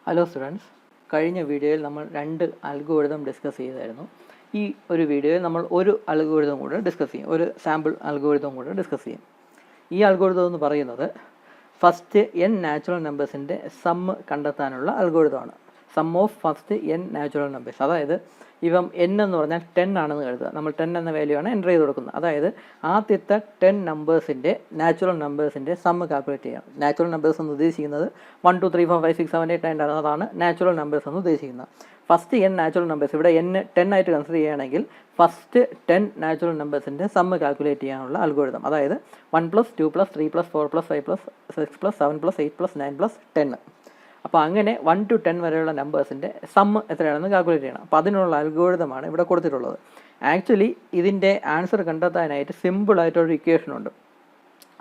Hello students, കഴിഞ്ഞ വീഡിയോയിൽ നമ്മൾ 2 അൽഗോരിതം ഡിസ്കസ് ചെയ്തായിരുന്നു. ഈ ഒരു വീഡിയോയിൽ നമ്മൾ ഒരു അൽഗോരിതം കൂടെ ഡിസ്കസ് ചെയ്യും, ഒരു സാമ്പിൾ അൽഗോരിതം കൂടെ ഡിസ്കസ് ചെയ്യും. ഈ അൽഗോരിതം എന്ന് പറയുന്നത് ഫസ്റ്റ് n നാച്ചുറൽ നമ്പേഴ്സിൻ്റെ സമ്മ് കണ്ടെത്താനുള്ള അൽഗോരിതമാണ്. Sum of first n natural numbers. അതായത് ഇപ്പം n എന്ന് പറഞ്ഞാൽ 10 ആണെന്ന് കരുതുക. നമ്മൾ 10 എന്ന വാല്യൂ ആണ് എൻ്റർ ചെയ്ത് കൊടുക്കുന്നത്. അതായത് ആദ്യത്തെ 10 നമ്പേഴ്സിൻ്റെ നാച്ചുറൽ നമ്പേഴ്സിൻ്റെ സമ്മ് കാൽക്കുലേറ്റ് ചെയ്യാം. നാച്ചുറൽ നമ്പേഴ്സ് എന്ന് ഉദ്ദേശിക്കുന്നത് 1 2 3 4 5 6 7 8 9 അതാണ് നാച്ചുറൽ നമ്പേഴ്സ് എന്ന് ഉദ്ദേശിക്കുന്നത്. ഫസ്റ്റ് n നാച്ചുറൽ നമ്പേഴ്സ്, ഇവിടെ n 10 ആയിട്ട് കൺസിഡർ ചെയ്യുകയാണെങ്കിൽ ഫസ്റ്റ് 10 നാച്ചുറൽ നമ്പേഴ്സിൻ്റെ സമ്മ് കാൽക്കുലേറ്റ് ചെയ്യാനുള്ള അൽഗോരിതം. അതായത് 1 + 2 + 3 + 4 + 5 + 6 + 7 + 8 + 9 + 10. അപ്പോൾ അങ്ങനെ 1 to 10 വരെയുള്ള നമ്പേഴ്സിൻ്റെ സമ്മ് എത്രയാണെന്ന് കാൽക്കുലേറ്റ് ചെയ്യണം. അപ്പോൾ അതിനുള്ള അൽഗോരിതമാണ് ഇവിടെ കൊടുത്തിട്ടുള്ളത്. ആക്ച്വലി ഇതിൻ്റെ ആൻസർ കണ്ടെത്താനായിട്ട് സിമ്പിളായിട്ടൊരു ഇക്വേഷനുണ്ട്.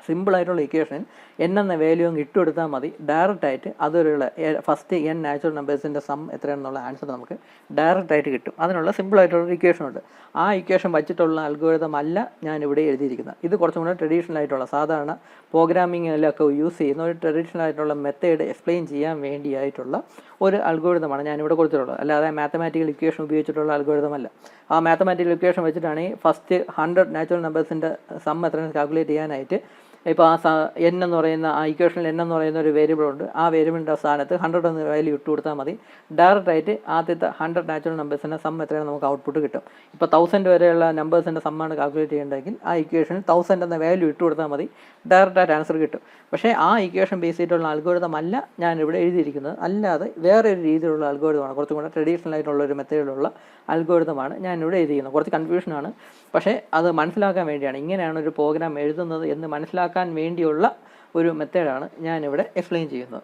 സിമ്പിളായിട്ടുള്ള ഇക്വേഷൻ n എന്ന വാല്യൂ അങ്ങ് ഇട്ടുകൊടുത്താൽ മതി. ഡയറക്റ്റായിട്ട് അതൊരുള്ള ഫസ്റ്റ് n നാച്ചുറൽ നമ്പേഴ്സിൻ്റെ സം എത്രയാണെന്നുള്ള ആൻസർ നമുക്ക് ഡയറക്റ്റായിട്ട് കിട്ടും. അതിനുള്ള സിമ്പിളായിട്ടുള്ള ഇക്വേഷനുണ്ട്. ആ ഇക്വേഷൻ വച്ചിട്ടുള്ള അൽഗോരിതം അല്ല ഞാനിവിടെ എഴുതിയിരിക്കുന്നത്. ഇത് കുറച്ചും കൂടെ ട്രഡീഷണൽ ആയിട്ടുള്ള, സാധാരണ പ്രോഗ്രാമിങ്ങിലൊക്കെ യൂസ് ചെയ്യുന്ന ഒരു ട്രഡീഷണൽ ആയിട്ടുള്ള മെത്തേഡ് എക്സ്പ്ലെയിൻ ചെയ്യാൻ വേണ്ടിയായിട്ടുള്ള ഒരു അൽഗോരിതമാണ് ഞാനിവിടെ കൊടുത്തിട്ടുള്ളത്. അല്ലാതെ മാത്തമാറ്റിക്കൽ ഇക്വേഷൻ ഉപയോഗിച്ചിട്ടുള്ള അൽഗോരിതം അല്ല. ആ മാത്തമാറ്റിക്കൽ ഇക്വേഷൻ വെച്ചിട്ടാണ് ഫസ്റ്റ് 100 നാച്ചുറൽ നമ്പേഴ്സിൻ്റെ സം എത്രയാണ് കാൽക്കുലേറ്റ് ചെയ്യാനായിട്ട്. ഇപ്പോൾ n എന്ന് പറയുന്ന ആ ഇക്വേഷനിൽ n എന്ന് പറയുന്ന ഒരു വേരിയബിൾ ഉണ്ട്. ആ വേരിയബിളിൻ്റെ സ്ഥാനത്ത് 100 എന്ന വാല്യൂ ഇട്ട് കൊടുത്താൽ മതി. ഡയറക്റ്റായിട്ട് ആദ്യത്തെ 100 നാച്ചുറൽ നമ്പേഴ്സിൻ്റെ സം എത്രയാണ് നമുക്ക് ഔട്ട്പുട്ട് കിട്ടും. ഇപ്പോൾ 1000 വരെയുള്ള നമ്പേഴ്സിൻ്റെ സമ്മാണ് കാൽക്കുലേറ്റ് ചെയ്യേണ്ടതെങ്കിൽ ആ ഇക്വേഷനിൽ 1000 എന്ന വാല്യൂ ഇട്ട് കൊടുത്താൽ മതി. ഡയറക്റ്റായിട്ട് ആൻസർ കിട്ടും. പക്ഷേ ആ ഇക്വേഷൻ ബേസ് ചെയ്തിട്ടുള്ള അൽഗോരിതം അല്ല ഞാനിവിടെ എഴുതിയിരിക്കുന്നത്. അല്ലാതെ വേറെ ഒരു രീതിയിലുള്ള അൽഗോരിതമാണ്, കുറച്ചും കൂടെ ട്രഡീഷണൽ ആയിട്ടുള്ള ഒരു മെത്തേഡിലുള്ള അൽഗോരിതമാണ് ഞാനിവിടെ എഴുതിയിരിക്കുന്നത്. കുറച്ച് കൺഫ്യൂഷനാണ്, പക്ഷേ അത് മനസ്സിലാക്കാൻ വേണ്ടിയാണ്, ഇങ്ങനെയാണ് ഒരു പ്രോഗ്രാം എഴുതുന്നത് എന്ന് മനസ്സിലാക്കാൻ വേണ്ടിയുള്ള ഒരു മെത്തേഡാണ് ഞാനിവിടെ എക്സ്പ്ലെയിൻ ചെയ്യുന്നത്.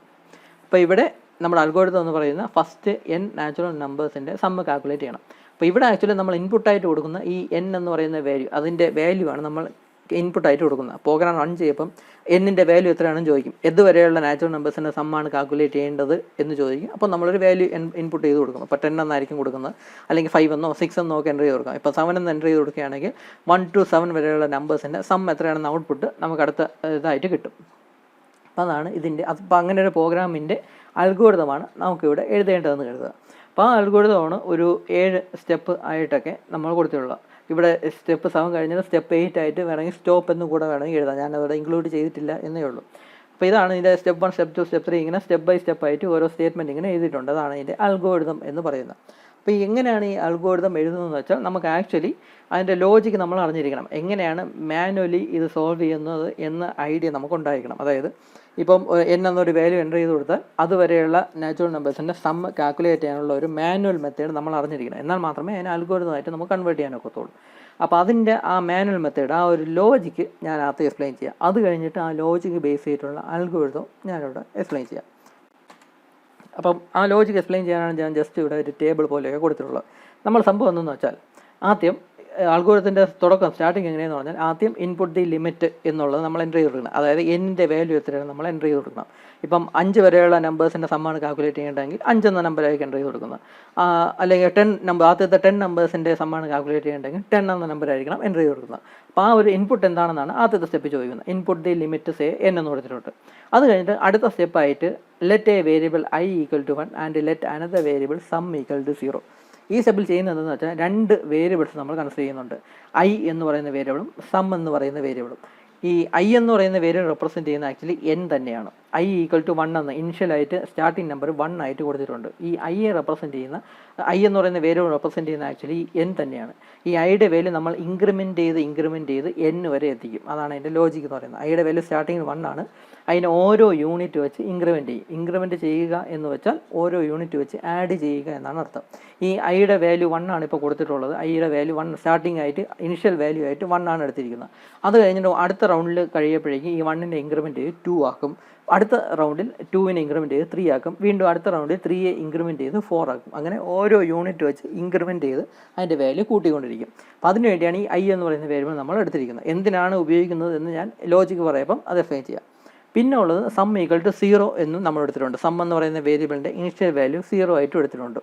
അപ്പോൾ ഇവിടെ നമ്മുടെ അൽഗോരിതം എന്ന് പറയുന്ന ഫസ്റ്റ് n നാച്ചുറൽ നമ്പേഴ്സിൻ്റെ സമ്മ് കാൽക്കുലേറ്റ് ചെയ്യണം. അപ്പോൾ ഇവിടെ ആക്ച്വലി നമ്മൾ ഇൻപുട്ടായിട്ട് കൊടുക്കുന്ന ഈ n എന്ന് പറയുന്ന വാല്യൂ, അതിൻ്റെ വാല്യൂ ആണ് നമ്മൾ ഇൻപുട്ടായിട്ട് കൊടുക്കുന്നത്. പ്രോഗ്രാം റൺ ചെയ്യുമ്പം എന്നിൻ്റെ വാല്യൂ എത്രയാണെന്ന് ചോദിക്കും. ഇതുവരെയുള്ള നാച്ചുറൽ നമ്പേഴ്സിൻ്റെ സമ്മാണ് കാൽക്കുലേറ്റ് ചെയ്യേണ്ടത് എന്ന് ചോദിക്കും. അപ്പോൾ നമ്മളൊരു വാല്യൂ ഇൻപുട്ട് ചെയ്ത് കൊടുക്കും. അപ്പോൾ 10 എന്നായിരിക്കും കൊടുക്കുന്നത്, അല്ലെങ്കിൽ 5 എന്നോ 6 എന്നോ ഒക്കെ എൻ്റർ ചെയ്ത് കൊടുക്കാം. ഇപ്പോൾ 7 എന്ന് എൻ്റർ ചെയ്ത് കൊടുക്കുകയാണെങ്കിൽ 1 to 7 വരെയുള്ള നമ്പേഴ്സിൻ്റെ സം എത്രയാണെന്ന് ഔട്ട്പുട്ട് നമുക്ക് അടുത്ത ഇതായിട്ട് കിട്ടും. അപ്പോൾ അതാണ് ഇതിൻ്റെ. അപ്പോൾ അങ്ങനെ ഒരു പ്രോഗ്രാമിൻ്റെ അൽഗോരിതമാണ് നമുക്കിവിടെ എഴുതേണ്ടതെന്ന് കരുതുക. അപ്പോൾ ആ അൽഗോരിതമാണ് ഒരു 7 സ്റ്റെപ്പ് ആയിട്ടൊക്കെ നമ്മൾ കൊടുത്തിട്ടുള്ളത്. ഇവിടെ സ്റ്റെപ്പ് 7 കഴിഞ്ഞാൽ സ്റ്റെപ്പ് 8 ആയിട്ട് വേണമെങ്കിൽ സ്റ്റോപ്പ് എന്ന് കൂടെ വേണമെങ്കിൽ എഴുതാം. ഞാനവിടെ ഇൻക്ലൂഡ് ചെയ്തിട്ടില്ല എന്നേ ഉള്ളൂ. അപ്പോൾ ഇതാണ് ഇതിൻ്റെ സ്റ്റെപ്പ് 1, സ്റ്റെപ്പ് 2, സ്റ്റെപ്പ് 3 ഇങ്ങനെ സ്റ്റെപ്പ് ബൈ സ്റ്റെപ്പ് ആയിട്ട് ഓരോ സ്റ്റേറ്റ്മെൻറ്റ് ഇങ്ങനെ എഴുതിയിട്ടുണ്ട്. അതാണ് ഇതിൻ്റെ അൽഗോരിതം എന്ന് പറയുന്നത്. അപ്പോൾ എങ്ങനെയാണ് ഈ അൽഗോരിതം എഴുതുന്നതെന്ന് വെച്ചാൽ നമുക്ക് ആക്ച്വലി അതിൻ്റെ ലോജിക്ക് നമ്മൾ അറിഞ്ഞിരിക്കണം. എങ്ങനെയാണ് മാനുവലി ഇത് സോൾവ് ചെയ്യുന്നത് എന്ന ഐഡിയ നമുക്കുണ്ടായിരിക്കണം. അതായത് ഇപ്പം n എന്നൊരു വാല്യൂ എൻ്റർ ചെയ്ത് കൊടുത്താൽ അതുവരെയുള്ള നാച്ചുറൽ നമ്പേഴ്സിൻ്റെ സം കാൽക്കുലേറ്റ് ചെയ്യാനുള്ള ഒരു മാനുവൽ മെത്തേഡ് നമ്മൾ അറിഞ്ഞിരിക്കണം. എന്നാൽ മാത്രമേ അതിനെ അൽഗോരിതമായിട്ട് നമുക്ക് കൺവേർട്ട് ചെയ്യാനൊക്കത്തുള്ളൂ. അപ്പോൾ അതിൻ്റെ ആ മാനുവൽ മെത്തേഡ്, ആ ഒരു ലോജിക്ക് ഞാൻ അകത്ത് എക്സ്പ്ലെയിൻ ചെയ്യാം. അത് കഴിഞ്ഞിട്ട് ആ ലോജിക്ക് ബേസ് ചെയ്തിട്ടുള്ള അൽഗോരിതം ഞാനിവിടെ എക്സ്പ്ലെയിൻ ചെയ്യാം. അപ്പം ആ ലോജിക്ക് എക്സ്പ്ലെയിൻ ചെയ്യാനാണ് ഞാൻ ജസ്റ്റ് ഇവിടെ ഒരു ടേബിൾ പോലെയൊക്കെ കൊടുത്തിട്ടുള്ളത്. നമ്മൾ സംഭവം എന്തെന്ന് വെച്ചാൽ, ആദ്യം അൽഗോരിതത്തിൻ്റെ തുടക്കം സ്റ്റാർട്ടിങ് എങ്ങനെയെന്ന് പറഞ്ഞാൽ ആദ്യം ഇൻപുട്ട് ദി ലിമിറ്റ് എന്നുള്ളത് നമ്മൾ എൻ്റർ ചെയ്ത് കൊടുക്കണം. അതായത് എൻ്റെ വാല്യൂ എത്രയാണ് നമ്മൾ എൻ്റർ ചെയ്ത് കൊടുക്കണം. ഇപ്പം 5 വരെയുള്ള നമ്പേഴ്സിൻ്റെ സമ്മാണ് കാൽക്കുലേറ്റ് ചെയ്യേണ്ടതെങ്കിൽ 5 എന്ന നമ്പറായിരിക്കും എൻ്റർ ചെയ്ത് കൊടുക്കുന്നത്. അല്ലെങ്കിൽ 10 നമ്പർ, ആദ്യത്തെ 10 നമ്പേഴ്സിൻ്റെ സമ്മാണ് കാൽക്കുലേറ്റ് ചെയ്യേണ്ടതെങ്കിൽ 10 എന്ന നമ്പറായിരിക്കണം എൻ്റർ ചെയ്ത് കൊടുക്കുന്നത്. അപ്പോൾ ആ ഒരു ഇൻപുട്ട് എന്താണെന്നാണ് ആദ്യത്തെ സ്റ്റെപ്പ് ചോദിക്കുന്നത്. Input the limit say n എന്ന് കൊടുത്തിട്ടുണ്ട്. അത് കഴിഞ്ഞിട്ട് അടുത്ത സ്റ്റെപ്പായിട്ട് let a variable i = 1 and let another variable sum = 0. ഈ സ്റ്റെപ്പിൽ ചെയ്യുന്നത് എന്തെന്ന് വെച്ചാൽ 2 വേരിയബിൾസ് നമ്മൾ കൺസിഡർ ചെയ്യുന്നുണ്ട്. i എന്ന് പറയുന്ന വേരിയബിളും സം എന്ന് പറയുന്ന വേരിയബിളും. ഈ i എന്ന് പറയുന്ന വേരിയബിൾ റെപ്രസെൻറ്റ് ചെയ്യുന്ന ആക്ച്വലി n തന്നെയാണ്. i = 1 എന്ന് ഇനിഷ്യലായിട്ട് സ്റ്റാർട്ടിംഗ് നമ്പർ 1 ആയിട്ട് കൊടുത്തിട്ടുണ്ട്. ഈ i റെപ്രസെൻറ്റ് ചെയ്യുന്ന, i എന്ന് പറയുന്ന വേരിയബിൾ റെപ്രസെൻറ്റ് ചെയ്യുന്ന ആക്ച്വലി n തന്നെയാണ്. ഈ ഐയുടെ വാല്യൂ നമ്മൾ ഇൻക്രിമെൻറ്റ് ചെയ്ത് n വരെ എത്തിക്കും. അതാണ് അതിൻ്റെ ലോജിക്ക് എന്ന് പറയുന്നത്. ഐയുടെ വാല്യൂ സ്റ്റാർട്ടിങ്ങിൽ 1 ആണ്. അതിന് ഓരോ യൂണിറ്റ് വെച്ച് ഇൻക്രിമെൻറ്റ് ചെയ്യും. ഇൻക്രിമെൻറ്റ് ചെയ്യുക എന്ന് വെച്ചാൽ ഓരോ യൂണിറ്റ് വെച്ച് ആഡ് ചെയ്യുക എന്നാണ് അർത്ഥം. ഈ ഐയുടെ വാല്യൂ 1 ആണ് ഇപ്പോൾ കൊടുത്തിട്ടുള്ളത്. ഐയുടെ വാല്യൂ 1 സ്റ്റാർട്ടിംഗ് ആയിട്ട് ഇനിഷ്യൽ വാല്യൂ ആയിട്ട് 1 ആണ് എടുത്തിരിക്കുന്നത്. അത് കഴിഞ്ഞിട്ട് അടുത്ത റൗണ്ടിൽ കഴിയുമ്പോഴേക്കും ഈ 1ൻ്റെ ഇൻക്രിമെൻറ്റ് ചെയ്ത് 2 ആക്കും. അടുത്ത റൗണ്ടിൽ 2നെ ഇൻക്രിമെൻറ്റ് ചെയ്ത് 3 ആക്കും. വീണ്ടും അടുത്ത റൗണ്ടിൽ 3യെ ഇൻക്രിമെൻറ്റ് ചെയ്ത് 4 ആക്കും. അങ്ങനെ ഓരോ യൂണിറ്റ് വെച്ച് ഇൻക്രിമെൻറ്റ് ചെയ്ത് അതിൻ്റെ വാല്യൂ കൂട്ടിക്കൊണ്ടിരിക്കും. അപ്പോൾ അതിന് വേണ്ടിയാണ് ഈ i എന്ന് പറയുന്ന വേരിയബിൾ നമ്മൾ എടുത്തിരിക്കുന്നത്. എന്തിനാണ് ഉപയോഗിക്കുന്നത് എന്ന് ഞാൻ ലോജിക്ക് പറയുമ്പം അത് എക്സ്പ്ലെയിൻ ചെയ്യാം. പിന്നെ ഉള്ളത് സം = 0 എന്നും നമ്മൾ എടുത്തിട്ടുണ്ട്. സം എന്ന് പറയുന്ന വേരിയബിളിൻ്റെ ഇനിഷ്യൽ വാല്യൂ 0 ആയിട്ടും എടുത്തിട്ടുണ്ട്.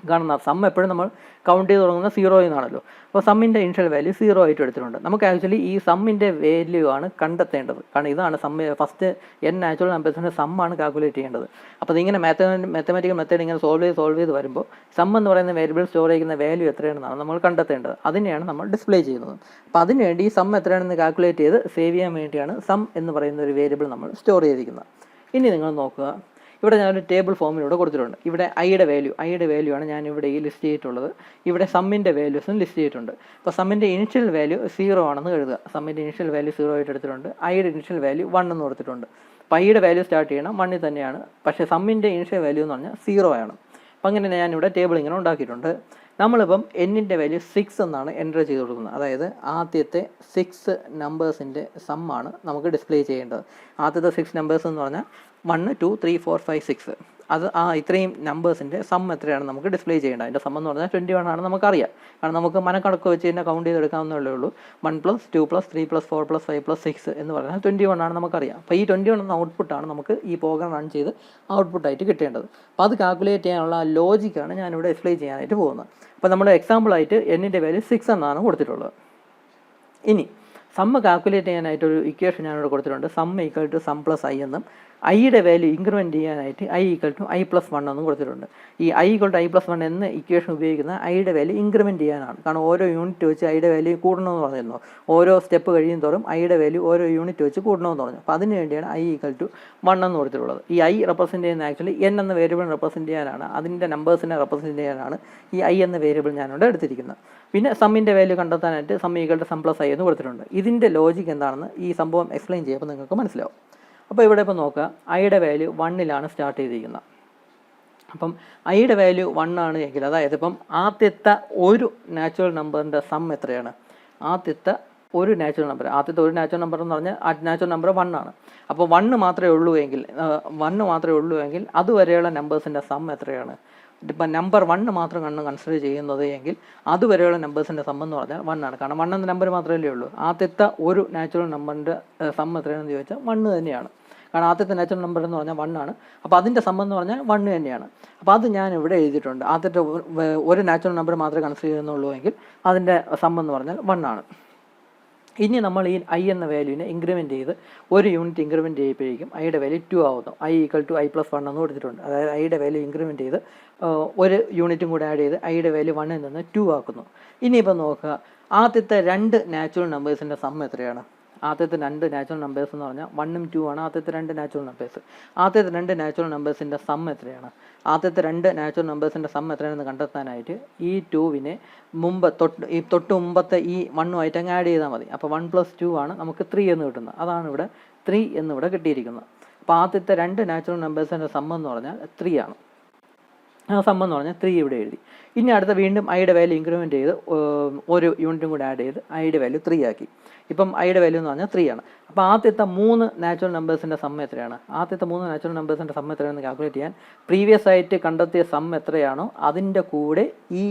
കാരണം സം എപ്പോഴും നമ്മൾ കൗണ്ട് ചെയ്ത് തുടങ്ങുന്ന 0 എന്നാണല്ലോ. അപ്പോൾ സമ്മിൻ്റെ ഇനിഷ്യൽ വാല്യൂ 0 ആയിട്ട് എടുത്തിട്ടുണ്ട്. നമുക്ക് ആക്ച്വലി ഈ സമ്മിൻ്റെ വാല്യൂ ആണ് കണ്ടെത്തേണ്ടത്. കാരണം ഇതാണ് ഫസ്റ്റ് n നാച്ചുറൽ നമ്പേഴ്സിൻ്റെ സമ്മാണ് കാൽക്കുലേറ്റ് ചെയ്യേണ്ടത്. അപ്പോൾ ഇതിങ്ങനെ മാത്തമാറ്റിക്കൽ മെത്തേഡ് ഇങ്ങനെ സോൾവ് ചെയ്ത് വരുമ്പോൾ സം എന്ന് പറയുന്ന വേരിയബിൾ സ്റ്റോർ ചെയ്യുന്ന വാല്യൂ എത്രയാണെന്നാണ് നമ്മൾ കണ്ടെത്തേണ്ടത്. അതിനെയാണ് നമ്മൾ ഡിസ്പ്ലേ ചെയ്യുന്നത്. അപ്പോൾ അതിനുവേണ്ടി ഈ സം എത്രയാണെന്ന് കാൽക്കുലേറ്റ് ചെയ്ത് സേവ് ചെയ്യാൻ വേണ്ടിയാണ് സം എന്ന് പറയുന്ന ഒരു വേരിയബിൾ നമ്മൾ സ്റ്റോർ ചെയ്തിരിക്കുന്നത്. ഇനി നിങ്ങൾ നോക്കുക, ഇവിടെ ഞാനൊരു ടേബിൾ ഫോമിലൂടെ കൊടുത്തിട്ടുണ്ട്. ഇവിടെ ഐയുടെ വാല്യൂ ആണ് ഞാൻ ഇവിടെ ഈ ലിസ്റ്റ് ചെയ്തിട്ടുള്ളത്. ഇവിടെ സമ്മിൻ്റെ വാല്യൂസും ലിസ്റ്റ് ചെയ്തിട്ടുണ്ട്. അപ്പോൾ സമ്മിൻ്റെ ഇനിഷ്യൽ വാല്യൂ 0 ആണെന്ന് എഴുതുക. സമ്മിൻ്റെ ഇനിഷ്യൽ വാല്യൂ 0 ആയിട്ട് എടുത്തിട്ടുണ്ട്. ഐയുടെ ഇനിഷ്യൽ വാല്യൂ 1 എന്ന് കൊടുത്തിട്ടുണ്ട്. അപ്പോൾ ഐയുടെ വാല്യൂ സ്റ്റാർട്ട് ചെയ്യണം 1 തന്നെയാണ്. പക്ഷേ സമ്മിൻ്റെ ഇനിഷ്യൽ വാല്യൂ എന്ന് പറഞ്ഞാൽ 0 ആണ്. അപ്പോൾ അങ്ങനെ ഞാനിവിടെ ടേബിൾ ഇങ്ങനെ ഉണ്ടാക്കിയിട്ടുണ്ട്. നമ്മളിപ്പം എന്നിൻ്റെ വാല്യൂ 6 എന്നാണ് എൻ്റർ ചെയ്ത് കൊടുക്കുന്നത്. അതായത് ആദ്യത്തെ 6 നമ്പേഴ്സിൻ്റെ സമ്മാണ് നമുക്ക് ഡിസ്പ്ലേ ചെയ്യേണ്ടത്. ആദ്യത്തെ 6 നമ്പേഴ്സ് എന്ന് പറഞ്ഞാൽ 1 2 3 4 5 6 അത് ഇത്രയും നമ്പേഴ്സിൻ്റെ സം എത്രയാണ് നമുക്ക് ഡിസ്പ്ലേ ചെയ്യേണ്ടത്. അതിൻ്റെ സം എന്ന് പറഞ്ഞാൽ 21 ആണ് നമുക്കറിയാം. കാരണം നമുക്ക് മനക്കണക്ക് വെച്ച് തന്നെ കൗണ്ട് ചെയ്തെടുക്കാവുന്നതേ ഉള്ളൂ. 1 + 2 + 3 + 4 + 5 + 6 എന്ന് പറഞ്ഞാൽ 21 ആണ് നമുക്കറിയാം. അപ്പോൾ ഈ 21 എന്ന ഔട്ട്പുട്ടാണ് നമുക്ക് ഈ പ്രോഗ്രാം റൺ ചെയ്ത് ഔട്ട്പുട്ടായിട്ട് കിട്ടേണ്ടത്. അപ്പോൾ അത് കാൽക്കുലേറ്റ് ചെയ്യാനുള്ള ലോജിക്കാണ് ഞാനിവിടെ ഡിസ്പ്ലേ ചെയ്യാനായിട്ട് പോകുന്നത്. അപ്പോൾ നമ്മൾ എക്സാമ്പിളായിട്ട് എന്നിൻ്റെ വാല്യൂ 6 എന്നാണ് കൊടുത്തിട്ടുള്ളത്. ഇനി സമ്മ് കാൽക്കുലേറ്റ് ചെയ്യാനായിട്ടൊരു ഇക്വേഷൻ ഞാനിവിടെ കൊടുത്തിട്ടുണ്ട്. Sum equal to sum plus I എന്നും ഐയുടെ വാല്യൂ ഇൻക്രിമെൻറ്റ് ചെയ്യാനായിട്ട് I equal to I plus 1 എന്നും കൊടുത്തിട്ടുണ്ട്. ഈ I equal to I plus 1 എന്ന ഇക്വേഷൻ ഉപയോഗിക്കുന്ന ഐയുടെ വാല്യൂ ഇൻക്രിമെൻറ്റ് ചെയ്യാനാണ്. കാരണം ഓരോ യൂണിറ്റ് വെച്ച് ഐയുടെ വാല്യൂ കൂടണമെന്ന് പറഞ്ഞിരുന്നു. ഓരോ സ്റ്റെപ്പ് കഴിയും തോറും ഐയുടെ വാല്യൂ ഓരോ യൂണിറ്റ് വെച്ച് കൂടണമെന്ന് പറഞ്ഞു. അപ്പോൾ അതിന് വേണ്ടിയാണ് ഐ ഈക്വൽ ടു 1 എന്ന് കൊടുത്തിട്ടുള്ളത്. ഈ ഐ റെപ്രസെൻറ്റ് ചെയ്യുന്ന ആക്ച്വലി എൻ എന്ന വേരിയബിൾ റെപ്രസെൻറ്റ് ചെയ്യാനാണ്, അതിൻ്റെ നമ്പേഴ്സിനെ റെപ്രസെൻറ്റ് ചെയ്യാനാണ് ഈ ഐ എന്ന വേരിയബിൾ ഞാനിവിടെ എടുത്തിരിക്കുന്നത്. പിന്നെ സമ്മിൻ്റെ വാല്യൂ കണ്ടെത്താനായിട്ട് sum equal to sum plus I എന്ന് കൊടുത്തിട്ടുണ്ട്. ഇതിൻ്റെ ലോജിക്ക് എന്താണെന്ന് ഈ സംഭവം എക്സ്പ്ലെയിൻ ചെയ്യുമ്പോൾ നിങ്ങൾക്ക് മനസ്സിലാവും. അപ്പോൾ ഇവിടെ ഇപ്പോൾ നോക്കുക, ഐയുടെ വാല്യൂ 1 സ്റ്റാർട്ട് ചെയ്തിരിക്കുന്നത്. അപ്പം ഐയുടെ വാല്യൂ 1 ആണ് എങ്കിൽ, അതായത് ഇപ്പം ആദ്യത്തെ ഒരു നാച്ചുറൽ നമ്പറിൻ്റെ സം എത്രയാണ്? ആദ്യത്തെ ഒരു നാച്ചുറൽ നമ്പർ എന്ന് പറഞ്ഞാൽ ആ നാച്ചുറൽ നമ്പർ 1 ആണ്. അപ്പോൾ 1 മാത്രമേ ഉള്ളൂ എങ്കിൽ അതുവരെയുള്ള നമ്പേഴ്സിൻ്റെ സം എത്രയാണ്? ഇപ്പം നമ്പർ 1 മാത്രം കൺസിഡർ ചെയ്യുന്നത് എങ്കിൽ അതുവരെയുള്ള നമ്പേഴ്സിൻ്റെ സം എന്ന് പറഞ്ഞാൽ 1 ആണ്. കാരണം 1 എന്ന നമ്പർ മാത്രമല്ലേ ഉള്ളൂ. ആദ്യത്തെ ഒരു നാച്ചുറൽ നമ്പറിൻ്റെ സം എത്രയാണെന്ന് ചോദിച്ചാൽ 1 തന്നെയാണ്. കാരണം ആദ്യത്തെ നാച്ചുറൽ നമ്പർ എന്ന് പറഞ്ഞാൽ 1 ആണ്. അപ്പോൾ അതിൻ്റെ സം എന്ന് പറഞ്ഞാൽ 1 തന്നെയാണ്. അപ്പോൾ അത് ഞാൻ ഇവിടെ എഴുതിയിട്ടുണ്ട്. ആദ്യത്തെ ഒരു നാച്ചുറൽ നമ്പർ മാത്രമേ കൺസിഡർ ചെയ്യുന്നുള്ളൂ എങ്കിൽ അതിൻ്റെ സം എന്ന് പറഞ്ഞാൽ 1 ആണ്. ഇനി നമ്മൾ ഈ ഐ എന്ന വാല്യൂവിനെ ഇൻക്രിമെൻറ്റ് ചെയ്ത് ഒരു യൂണിറ്റ് ഇൻക്രിമെൻറ്റ് ചെയ്യുമ്പോഴേക്കും ഐയുടെ വാല്യൂ 2 ആവുന്നു. I equal to I plus 1 എന്ന് കൊടുത്തിട്ടുണ്ട്. അതായത് ഐയുടെ വാല്യൂ ഇൻക്രിമെൻറ്റ് ചെയ്ത് ഒരു യൂണിറ്റും കൂടെ ആഡ് ചെയ്ത് ഐയുടെ വാല്യൂ 1 നിന്ന് 2 ആക്കുന്നു. ഇനിയിപ്പോൾ നോക്കുക, ആദ്യത്തെ 2 നാച്ചുറൽ നമ്പേഴ്സിൻ്റെ സം എത്രയാണ്? ആദ്യത്തെ 2 നാച്ചുറൽ നമ്പേഴ്സ് എന്ന് പറഞ്ഞാൽ 1ഉം 2 ആണ് ആദ്യത്തെ 2 നാച്ചുറൽ നമ്പേഴ്സ്. ആദ്യത്തെ 2 നാച്ചുറൽ നമ്പേഴ്സിൻ്റെ സം എത്രയാണ്? ആദ്യത്തെ 2 നാച്ചുറൽ നമ്പേഴ്സിൻ്റെ സം എത്രയാണെന്ന് കണ്ടെത്താനായിട്ട് ഈ 2വിനെ തൊട്ട് മുമ്പത്തെ ഈ 1ഉമായിട്ട് അങ്ങ് ആഡ് ചെയ്താൽ മതി. അപ്പോൾ 1 + 2 ആണ് നമുക്ക് 3 എന്ന് കിട്ടുന്നത്. അതാണ് ഇവിടെ 3 എന്നിവിടെ കിട്ടിയിരിക്കുന്നത്. അപ്പോൾ ആദ്യത്തെ 2 നാച്ചുറൽ നമ്പേഴ്സിൻ്റെ സം എന്ന് പറഞ്ഞാൽ 3 ആണ്. ആ സം എന്ന് പറഞ്ഞാൽ 3 ഇവിടെ എഴുതി. ഇനി അടുത്ത വീണ്ടും ഐയുടെ വാല്യൂ ഇൻക്രിമെൻറ്റ് ചെയ്ത് ഒരു യൂണിറ്റും കൂടെ ആഡ് ചെയ്ത് ഐയുടെ വാല്യൂ 3 ആക്കി. ഇപ്പം ഐയുടെ വാല്യൂ എന്ന് പറഞ്ഞാൽ 3 ആണ്. അപ്പോൾ ആദ്യത്തെ 3 നാച്ചുറൽ നമ്പേഴ്സിൻ്റെ സം എത്രയാണ്? ആദ്യത്തെ 3 നാച്ചുറൽ നമ്പേഴ്സിൻ്റെ സം എത്രയാണെന്ന് കാൽക്കുലേറ്റ് ചെയ്യാൻ പ്രീവിയസ് ആയിട്ട് കണ്ടെത്തിയ സം എത്രയാണോ അതിൻ്റെ കൂടെ ഈ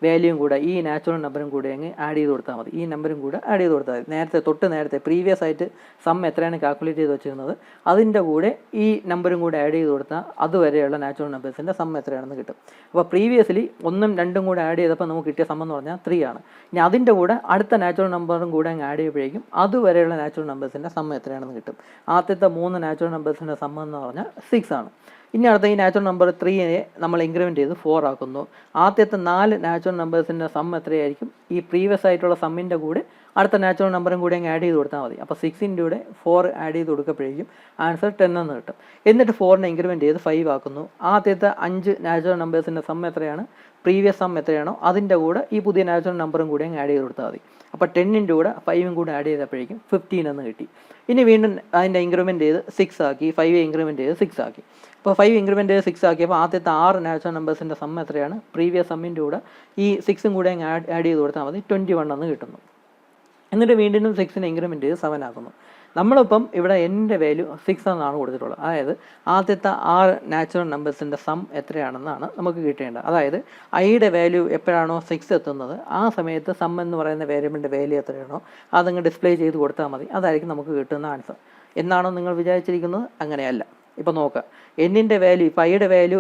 വാല്യൂയും കൂടെ ഈ നാച്ചുറൽ നമ്പറും കൂടെ അങ്ങ് ആഡ് ചെയ്ത് കൊടുത്താൽ മതി. ഈ നമ്പറും കൂടെ ആഡ് ചെയ്ത് കൊടുത്താൽ മതി. നേരത്തെ പ്രീവിയസ് ആയിട്ട് സം എത്രയാണ് കാൽക്കുലേറ്റ് ചെയ്ത് വെച്ചിരുന്നത് അതിൻ്റെ കൂടെ ഈ നമ്പറും കൂടെ ആഡ് ചെയ്ത് കൊടുത്താൽ അതുവരെയുള്ള നാച്ചുറൽ നമ്പേഴ്സിൻ്റെ സം എത്രയാണെന്ന് കിട്ടും. അപ്പോൾ പ്രീവിയസ്ലി 1ഉം 2ഉം കൂടെ ആഡ് ചെയ്തപ്പോൾ നമുക്ക് കിട്ടിയ സം എന്ന് പറഞ്ഞാൽ 3 ആണ്. ഇനി അതിൻ്റെ കൂടെ അടുത്ത നാച്ചുറൽ നമ്പറും കൂടെ അങ്ങ് ആഡ് ചെയ്യുമ്പോഴേക്കും അതുവരെയുള്ള നാച്ചുറൽ നമ്പേഴ്സിൻ്റെ സം എത്രയാണെന്ന് കിട്ടും. ആദ്യത്തെ 3 നാച്ചുറൽ നമ്പേഴ്സിൻ്റെ സം എന്ന് പറഞ്ഞാൽ 6 ആണ്. ഇനി അടുത്ത ഈ നാച്ചുറൽ നമ്പർ 3നെ നമ്മൾ ഇൻക്രിമെൻറ്റ് ചെയ്ത് 4 ആക്കുന്നു. ആദ്യത്തെ 4 നാച്ചുറൽ നമ്പേഴ്സിൻ്റെ സം എത്രയായിരിക്കും? ഈ പ്രീവിയസ് ആയിട്ടുള്ള സമ്മിൻ്റെ കൂടെ അടുത്ത നാച്ചുറൽ നമ്പറും കൂടെ അങ്ങ് ആഡ് ചെയ്ത് കൊടുത്താൽ മതി. അപ്പോൾ 6ൻ്റെ കൂടെ 4 ആഡ് ചെയ്ത് കൊടുക്കുമ്പോഴേക്കും ആൻസർ 10 എന്ന് കിട്ടും. എന്നിട്ട് 4നെ ഇൻക്രിമെൻറ്റ് ചെയ്ത് 5 ആക്കുന്നു. ആദ്യത്തെ 5 നാച്ചുറൽ നമ്പേഴ്സിൻ്റെ സം എത്രയാണ്? പ്രീവിയസ് സം എത്രയാണോ അതിൻ്റെ കൂടെ ഈ പുതിയ നാച്ചുറൽ നമ്പറും കൂടെ അങ്ങ് ആഡ് ചെയ്ത് കൊടുത്താൽ മതി. അപ്പോൾ 10ൻ്റെ കൂടെ 5ഉം കൂടെ ആഡ് ചെയ്തപ്പോഴേക്കും 15 എന്ന് കിട്ടി. ഇനി വീണ്ടും അതിൻ്റെ ഇൻക്രിമെൻറ്റ് ചെയ്ത് 6 ആക്കി. 5 ഇൻക്രിമെൻറ്റ് ചെയ്ത് 6 ആക്കി. അപ്പോൾ 5 ഇൻക്രിമെൻറ്റ് ചെയ്ത് 6 ആക്കിയപ്പോൾ ആദ്യത്തെ 6 നാച്ചുറൽ നമ്പേഴ്സിൻ്റെ സം എത്രയാണ്? പ്രീവിയസ് സമ്മിൻ്റെ കൂടെ ഈ 6ഉം കൂടെ അങ്ങ് ആഡ് ചെയ്ത് കൊടുത്താൽ മതി. 21 എന്ന് കിട്ടുന്നു. എന്നിട്ട് വീണ്ടും 6നെ ഇൻക്രിമെൻറ്റ് ചെയ്ത് 7 ആക്കുന്നു. നമ്മളിപ്പം ഇവിടെ എൻ്റെ വാല്യൂ 6 എന്നാണ് കൊടുത്തിട്ടുള്ളത്. അതായത് ആദ്യത്തെ 6 നാച്ചുറൽ നമ്പേഴ്സിൻ്റെ സം എത്രയാണെന്നാണ് നമുക്ക് കിട്ടേണ്ടത്. അതായത് ഐയുടെ വാല്യൂ എപ്പോഴാണോ 6 എത്തുന്നത് ആ സമയത്ത് സം എന്ന് പറയുന്ന വേരിയബിളിൻ്റെ വാല്യൂ എത്രയാണോ അതങ്ങ് ഡിസ്പ്ലേ ചെയ്ത് കൊടുത്താൽ മതി. അതായിരിക്കും നമുക്ക് കിട്ടുന്ന ആൻസർ. എന്നാണോ നിങ്ങൾ വിചാരിച്ചിരിക്കുന്നത്? അങ്ങനെയല്ല. ഇപ്പോൾ നോക്കുക, എന്നിൻ്റെ വാല്യൂ ഇപ്പോൾ ഐയുടെ വാല്യൂ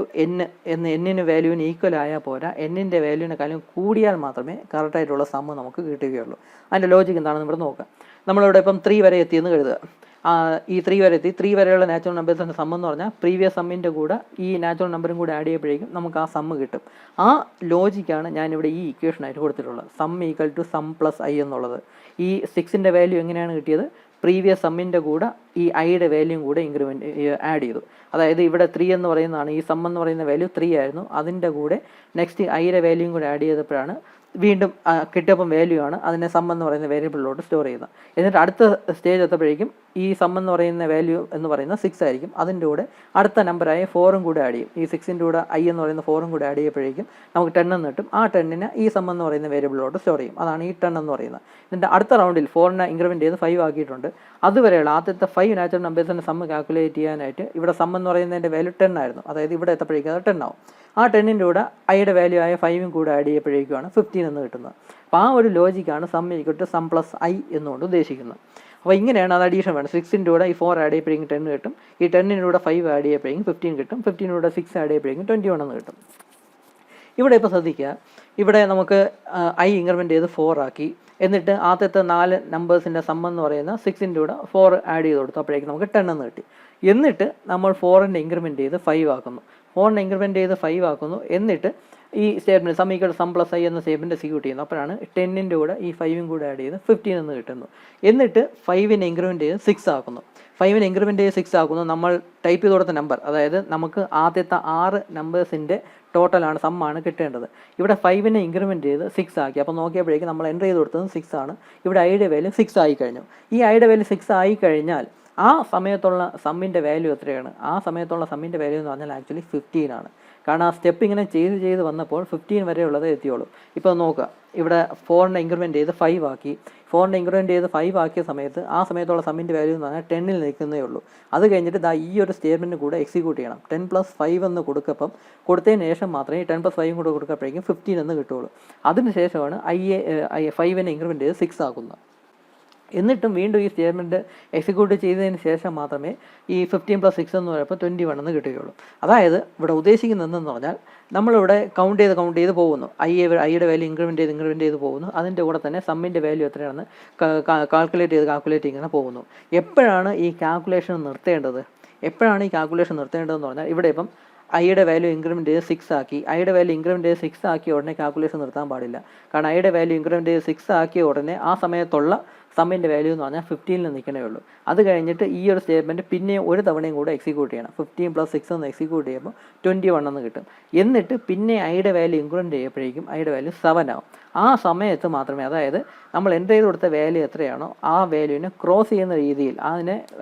എന്നിന് വാല്യൂവിന് ഈക്വൽ ആയാൽ പോരാ, എന്നിൻ്റെ വാല്യൂവിനെക്കാളും കൂടിയാൽ മാത്രമേ കറക്റ്റായിട്ടുള്ള സമ്മ് നമുക്ക് കിട്ടുകയുള്ളൂ. അതിൻ്റെ ലോജിക്ക് എന്താണെന്ന് ഇവിടെ നോക്കാം. നമ്മളിവിടെ ഇപ്പം 3 വരെ എത്തിയെന്ന് കരുതുക. ഈ 3 വരെ എത്തി. 3 വരെയുള്ള നാച്ചുറൽ നമ്പേഴ്സിൻ്റെ സം എന്ന് പറഞ്ഞാൽ പ്രീവിയസ് സമ്മിൻ്റെ കൂടെ ഈ നാച്ചുറൽ നമ്പറും കൂടെ ആഡ് ചെയ്യുമ്പോഴേക്കും നമുക്ക് ആ സമ്മ് കിട്ടും. ആ ലോജിക്കാണ് ഞാനിവിടെ ഈ ഇക്വേഷനായിട്ട് കൊടുത്തിട്ടുള്ളത്, sum equal to sum plus I എന്നുള്ളത്. ഈ 6ൻ്റെ വാല്യൂ എങ്ങനെയാണ് കിട്ടിയത്? പ്രീവിയസ് സമ്മിൻ്റെ കൂടെ ഈ ഐയുടെ വാല്യൂയും കൂടെ ഇൻക്രിമെൻറ്റ് ആഡ് ചെയ്തു. അതായത് ഇവിടെ 3 എന്ന് പറയുന്നതാണ്, ഈ സം എന്ന് പറയുന്ന വാല്യൂ 3 ആയിരുന്നു, അതിൻ്റെ കൂടെ നെക്സ്റ്റ് ഐയുടെ വാല്യൂയും കൂടെ ആഡ് ചെയ്തപ്പോഴാണ് വീണ്ടും കിട്ടിയപ്പം വാല്യൂ ആണ് അതിനെ സം എന്ന് പറയുന്ന വേരിയബിളിലോട്ട് സ്റ്റോർ ചെയ്യുന്നത്. എന്നിട്ട് അടുത്ത സ്റ്റേജ് എത്തപ്പോഴേക്കും ഈ സം എന്ന് പറയുന്ന വാല്യൂ എന്ന് പറയുന്നത് 6 ആയിരിക്കും, അതിൻ്റെ കൂടെ അടുത്ത നമ്പറായ 4ഉം കൂടെ ആഡ് ചെയ്യും. ഈ 6ൻ്റെ കൂടെ ഐ എന്ന് പറയുന്ന 4ഉം കൂടെ ആഡ് ചെയ്യുമ്പോഴേക്കും നമുക്ക് 10 എന്ന് കിട്ടും. ആ 10നെ ഈ സം എന്ന് പറയുന്ന വേരിയബിളിലോട്ട് സ്റ്റോർ ചെയ്യും. അതാണ് ഈ 10 എന്ന് പറയുന്നത്. ഇതിൻ്റെ അടുത്ത റൗണ്ടിൽ 4നെ ഇൻക്രിമെൻറ്റ് ചെയ്ത് 5 ആക്കിയിട്ടുണ്ട്. അതുവരെയുള്ള ആദ്യത്തെ 5 നാച്ചുറൽ നമ്പേഴ്സിൻ്റെ സമ്മ് കാൽക്കുലേറ്റ് ചെയ്യാനായിട്ട് ഇവിടെ സം എന്ന് പറയുന്നതിൻ്റെ വാല്യൂ 10 ആയിരുന്നു, അതായത് ഇവിടെ എത്തപ്പോഴേക്കും അത് 10 ആവും. ആ 10ൻ്റെ കൂടെ ഐയുടെ വാല്യൂ ആയ 5ഉം കൂടെ ആഡ് ചെയ്യുമ്പോഴേക്കുമാണ് 15 എന്ന് കിട്ടുന്നത്. അപ്പോൾ ആ ഒരു ലോജിക്കാണ് sum equal to sum plus I എന്നുകൊണ്ട് ഉദ്ദേശിക്കുന്നത്. അപ്പോൾ ഇങ്ങനെയാണ് അത് അഡീഷൻ വേണം. 6ൻ്റെ കൂടെ ഈ 4 ആഡ് ചെയ്യുമ്പോഴേക്കും 10 കിട്ടും, ഈ 10ൻ്റെ കൂടെ 5 ആഡ് ചെയ്യുമ്പോഴേക്കും 15 കിട്ടും, 15ൻ്റെ കൂടെ 6 ആഡ് ചെയ്യുമ്പോഴേക്കും 21 എന്ന് കിട്ടും. ഇവിടെ ഇപ്പോൾ ശ്രദ്ധിക്കുക, ഇവിടെ നമുക്ക് ഐ ഇൻക്രിമെൻറ്റ് ചെയ്ത് 4 ആക്കി, എന്നിട്ട് ആദ്യത്തെ 4 നമ്പേഴ്സിൻ്റെ സം എന്ന് പറയുന്ന 6ൻ്റെ കൂടെ 4 ആഡ് ചെയ്ത് കൊടുത്തു, അപ്പോഴേക്കും നമുക്ക് 10 എന്ന് കിട്ടി. എന്നിട്ട് നമ്മൾ 4ൻ്റെ ഇൻക്രിമെൻറ്റ് ചെയ്ത് 5 ആക്കുന്നു, 4ൻ്റെ ഇൻക്രിമെൻറ്റ് ചെയ്ത് 5 ആക്കുന്നു. എന്നിട്ട് ഈ statement sum equal sum plus I എന്ന സ്റ്റേറ്റ്മെൻറ്റ് എക്സിക്യൂട്ട് ചെയ്യുന്നു. അപ്പോഴാണ് 10ൻ്റെ കൂടെ ഈ 5ഉം കൂടെ ആഡ് ചെയ്ത് 15 എന്ന് കിട്ടുന്നു. എന്നിട്ട് 5നെ ഇൻക്രിമെൻറ്റ് ചെയ്ത് 6 ആക്കുന്നു, 5നെ ഇൻക്രിമെൻറ്റ് ചെയ്ത് 6 ആക്കുന്നു. നമ്മൾ ടൈപ്പ് ചെയ്ത് കൊടുത്ത നമ്പർ, അതായത് നമുക്ക് ആദ്യത്തെ 6 നമ്പേഴ്സിൻ്റെ ടോട്ടലാണ് സമ്മാണ് കിട്ടേണ്ടത്. ഇവിടെ 5നെ ഇൻക്രിമെൻറ്റ് ചെയ്ത് 6 ആക്കി. അപ്പോൾ നോക്കിയപ്പോഴേക്കും നമ്മൾ എൻ്റർ ചെയ്ത് കൊടുത്തത് 6 ആണ്. ഇവിടെ ഐയുടെ വാല്യൂ 6 ആയി കഴിഞ്ഞു. ഈ ഐയുടെ വാല്യൂ 6 ആയി കഴിഞ്ഞാൽ ആ സമയത്തുള്ള സമ്മിൻ്റെ വാല്യൂ എത്രയാണ്? ആ സമയത്തുള്ള സമ്മിൻ്റെ വാല്യൂ എന്ന് പറഞ്ഞാൽ ആക്ച്വലി 15 ആണ്. കാരണം ആ സ്റ്റെപ്പ് ഇങ്ങനെ ചെയ്ത് വന്നപ്പോൾ 15 വരെയുള്ളത് എത്തിയുള്ളൂ. ഇപ്പോൾ നോക്കുക, ഇവിടെ 4നെ ഇൻക്രിമെൻറ്റ് ചെയ്ത് 5 ആക്കി. 4നെ ഇൻക്രിമെൻറ്റ് ചെയ്ത് 5 ആക്കിയ സമയത്ത് ആ സമയത്തുള്ള സമ്മിൻ്റെ വാല്യൂ എന്ന് പറഞ്ഞാൽ 10ൽ നിൽക്കുന്നേ ഉള്ളൂ. അത് കഴിഞ്ഞിട്ട് ഈ ഒരു സ്റ്റേറ്റ്മെൻറ്റ് കൂടെ എക്സിക്യൂട്ട് ചെയ്യണം. 10 + 5 എന്ന് കൊടുത്തതിന് ശേഷം മാത്രമേ 10 + 5 കൂടെ കൊടുക്കപ്പോഴേക്കും 15 എന്ന് കിട്ടുള്ളൂ. അതിന് ശേഷമാണ് 5നെ ഇൻക്രിമെൻറ്റ് ചെയ്ത് 6 ആക്കുന്നത്. എന്നിട്ടും വീണ്ടും ഈ സ്റ്റേറ്റ്മെൻറ്റ് എക്സിക്യൂട്ട് ചെയ്തതിന് ശേഷം മാത്രമേ ഈ 15 + 6 എന്ന് പറയുമ്പോൾ 21 എന്ന് കിട്ടുകയുള്ളൂ. അതായത് ഇവിടെ ഉദ്ദേശിക്കുന്നത് എന്തെന്ന് പറഞ്ഞാൽ നമ്മളിവിടെ കൗണ്ട് ചെയ്ത് പോകുന്നു. ഐയുടെ വാല്യൂ ഇൻക്രിമെൻറ്റ് ചെയ്ത് പോകുന്നു. അതിൻ്റെ കൂടെ തന്നെ സമ്മിൻ്റെ വാല്യൂ എത്രയാണെന്ന് കാൽക്കുലേറ്റ് ചെയ്ത് ഇങ്ങനെ പോകുന്നു. എപ്പോഴാണ് ഈ കാൽക്കുലേഷൻ നിർത്തേണ്ടതെന്ന് പറഞ്ഞാൽ ഇവിടെ ഇപ്പം ഐയുടെ വാല്യൂ ഇൻക്രിമെൻറ്റ് ചെയ്ത് 6 ആക്കി. ഐയുടെ വാല്യൂ ഇൻക്രിമെൻറ്റ് ചെയ്ത് 6 ആക്കിയ ഉടനെ കാൽക്കുലേഷൻ നിർത്താൻ പാടില്ല. കാരണം ഐയുടെ വാല്യൂ ഇൻക്രിമെൻറ്റ് ചെയ്ത് 6 ആക്കിയ ഉടനെ ആ സമയത്തുള്ള സമ്മിൻ്റെ വാല്യൂ എന്ന് പറഞ്ഞാൽ 15 നിൽക്കണേ ഉള്ളൂ. അത് കഴിഞ്ഞിട്ട് ഈ ഒരു സ്റ്റേറ്റ്മെൻറ്റ് പിന്നെ ഒരു തവണയും കൂടെ എക്സിക്യൂട്ട് ചെയ്യണം. 15 + 6 എന്ന് എക്സിക്യൂട്ട് ചെയ്യുമ്പോൾ 21 എന്ന് കിട്ടും. എന്നിട്ട് പിന്നെ ഐയുടെ വാല്യൂ ഇൻക്രിമെൻറ്റ് ചെയ്യുമ്പോഴേക്കും ഐയുടെ വാല്യൂ 7 ആവും. ആ സമയത്ത് മാത്രമേ, അതായത് നമ്മൾ എൻ്റർ ചെയ്ത് കൊടുത്ത വാല്യൂ എത്രയാണോ ആ വാല്യൂവിനെ ക്രോസ് ചെയ്യുന്ന രീതിയിൽ,